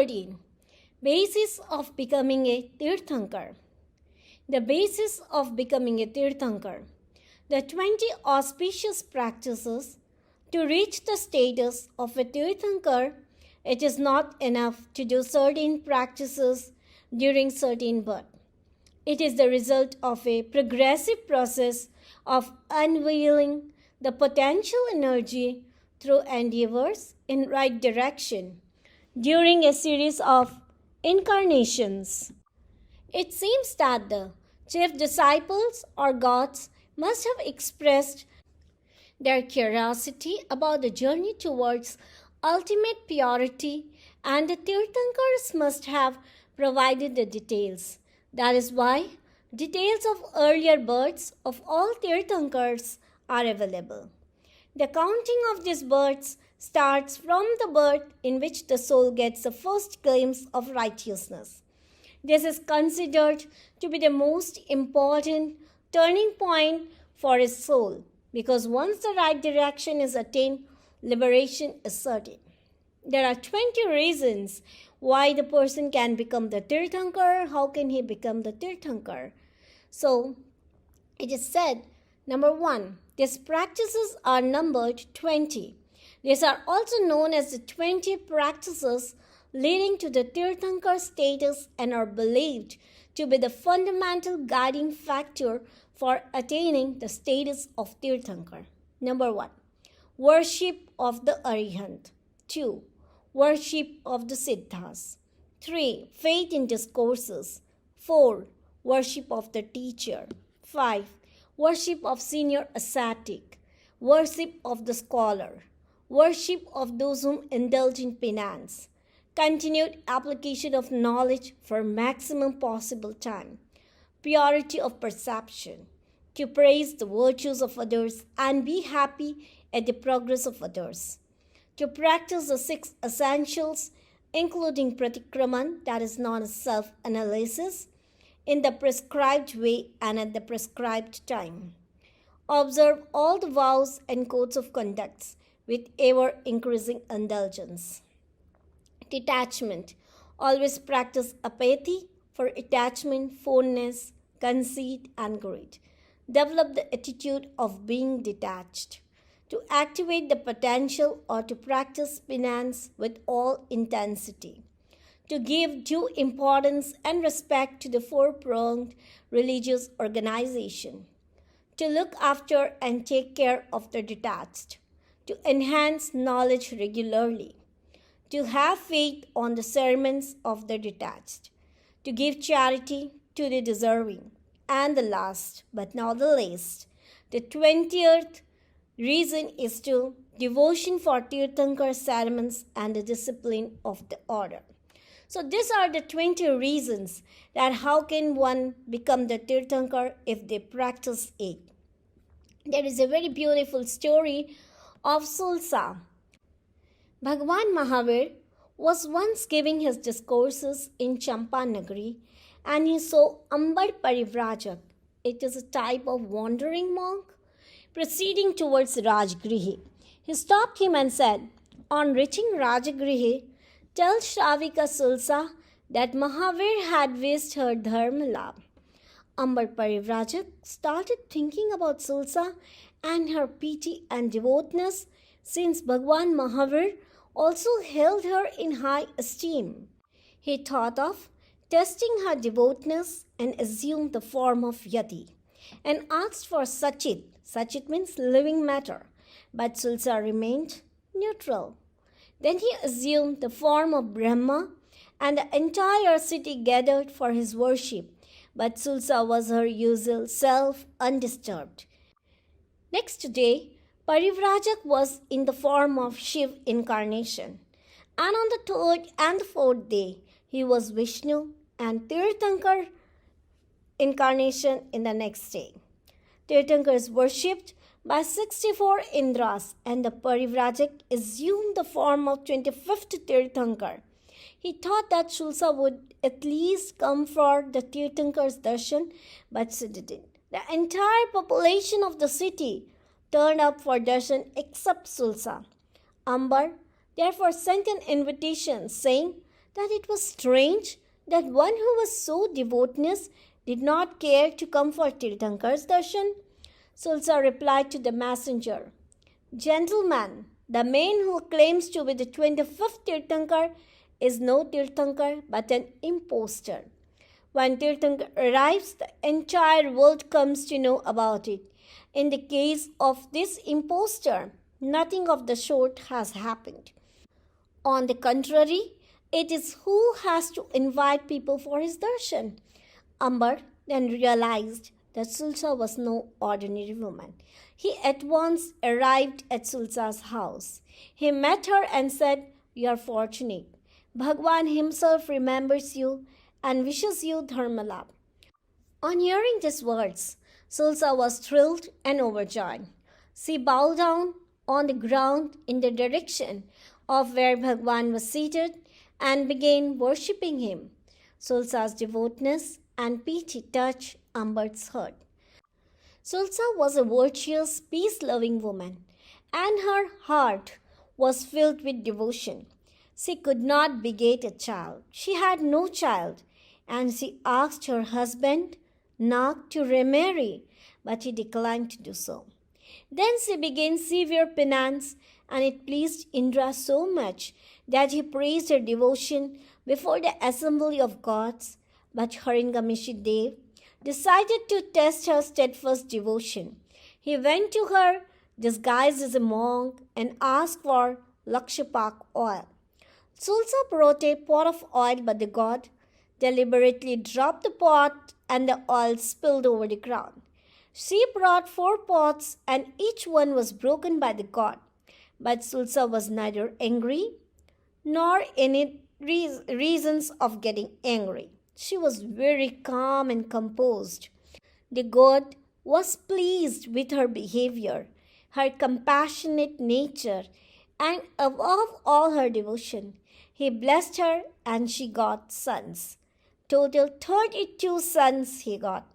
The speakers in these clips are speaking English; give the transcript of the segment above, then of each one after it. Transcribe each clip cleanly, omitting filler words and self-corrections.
13. Basis of becoming a Tirthankar. The basis of becoming a Tirthankar. The 20 auspicious practices to reach the status of a Tirthankar. It is not enough to do certain practices during certain birth. It is the result of a progressive process of unveiling the potential energy through endeavors in right direction during a series of incarnations. It seems that the chief disciples or gods must have expressed their curiosity about the journey towards ultimate purity, and the Tirthankars must have provided the details. That is why details of earlier births of all Tirthankars are available. The counting of these births starts from the birth in which the soul gets the first glimpse of righteousness. This is considered to be the most important turning point for a soul, because once the right direction is attained, liberation is certain. There are 20 reasons why the person can become the Tirthankar. How can he become the Tirthankar? So, it is said, number 1, these practices are numbered 20. These are also known as the 20 practices leading to the Tirthankar status and are believed to be the fundamental guiding factor for attaining the status of Tirthankar. Number 1, worship of the Arihant. 2, worship of the Siddhas. 3, faith in discourses. 4, worship of the teacher. 5, worship of senior ascetic. Worship of the scholar. Worship of those whom indulge in penance. Continued application of knowledge for maximum possible time. Purity of perception. To praise the virtues of others and be happy at the progress of others. To practice the 6 essentials, including pratikraman, that is known as self-analysis, in the prescribed way and at the prescribed time. Observe all the vows and codes of conduct with ever-increasing indulgence. Detachment. Always practice apathy for attachment, fondness, conceit, and greed. Develop the attitude of being detached. To activate the potential or to practice penance with all intensity. To give due importance and respect to the 4-pronged religious organization. To look after and take care of the detached. To enhance knowledge regularly. To have faith on the sermons of the detached. To give charity to the deserving. And the last, but not the least, the 20th reason is to devotion for Tirthankar ceremonies and the discipline of the order. So these are the 20 reasons that how can one become the Tirthankar if they practice it. There is a very beautiful story of Sulsa. Bhagwan Mahavir was once giving his discourses in Champanagari, and he saw Ambar Parivrajak. It is a type of wandering monk proceeding towards Rajgrihi. He stopped him and said, on reaching Rajgrihi, tell Shravika Sulsa that Mahavir had wished her dharma labh. Ambar Parivrajak started thinking about Sulsa and her piety and devoutness, since Bhagwan Mahavir also held her in high esteem. He thought of testing her devoutness and assumed the form of Yati and asked for Sachit. Sachit means living matter, but Sulsa remained neutral. Then he assumed the form of Brahma, and the entire city gathered for his worship, but Sulsa was her usual self, undisturbed. Next day, Parivrajak was in the form of Shiv incarnation, and on the 3rd and 4th day, he was Vishnu and Tirthankar incarnation in the next day. Tirthankar is worshipped by 64 Indras, and the Parivrajak assumed the form of 25th Tirthankar. He thought that Sulsa would at least come for the Tirthankar's darshan, but she didn't. The entire population of the city turned up for darshan except Sulsa. Ambar therefore sent an invitation saying that it was strange that one who was so devoutness did not care to come for Tirthankar's darshan. Sulsa replied to the messenger, Gentleman, the man who claims to be the 25th Tirthankar is no Tirthankar but an impostor. When Tirthankar arrives, the entire world comes to know about it. In the case of this impostor, nothing of the sort has happened. On the contrary, it is who has to invite people for his darshan. Ambar then realized that Sulsa was no ordinary woman. He at once arrived at Sulsa's house. He met her and said, You are fortunate. Bhagwan himself remembers you and wishes you dharmalabh. On hearing these words, Sulsa was thrilled and overjoyed. She bowed down on the ground in the direction of where Bhagwan was seated and began worshipping him. Sulsa's devoutness and piety touched Ambar's heart. Sulsa was a virtuous, peace-loving woman, and her heart was filled with devotion. She could not beget a child. She had no child, and she asked her husband, Nag, to remarry, but he declined to do so. Then she began severe penance, and it pleased Indra so much that he praised her devotion before the assembly of gods. But Haringamishi Dev decided to test her steadfast devotion. He went to her disguised as a monk and asked for Lakshapak oil. Sulsa brought a pot of oil, but the god deliberately dropped the pot and the oil spilled over the ground. She brought 4 pots and each one was broken by the god. But Sulsa was neither angry nor any reasons of getting angry. She was very calm and composed. The god was pleased with her behavior, her compassionate nature, and above all her devotion. He blessed her and she got sons. Total 32 sons he got.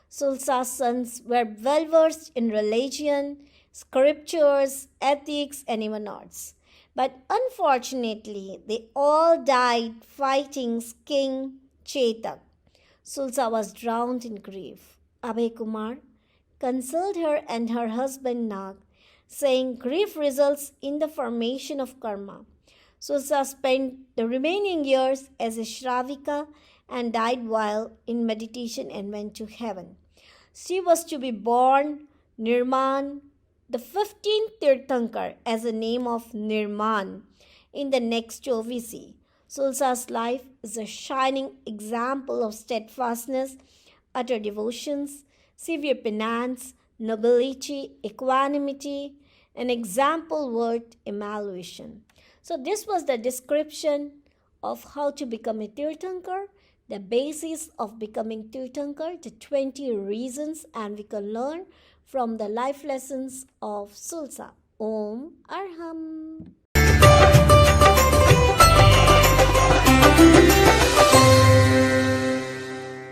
Sulsa's sons were well versed in religion, scriptures, ethics, and even arts. But unfortunately, they all died fighting King Chetak. Sulsa was drowned in grief. Abhay Kumar consoled her and her husband Nag, saying grief results in the formation of karma. Sulsa spent the remaining years as a Shravika and died while in meditation and went to heaven. She was to be born Nirman, the 15th Tirthankar, as the name of Nirman in the next OVC. Sulsa's life is a shining example of steadfastness, utter devotions, severe penance, nobility, equanimity, an example worth emulation. So this was the description of how to become a Tirthankar, the basis of becoming Tirthankar, the 20 reasons, and we can learn from the life lessons of Sulsa. Om Arham.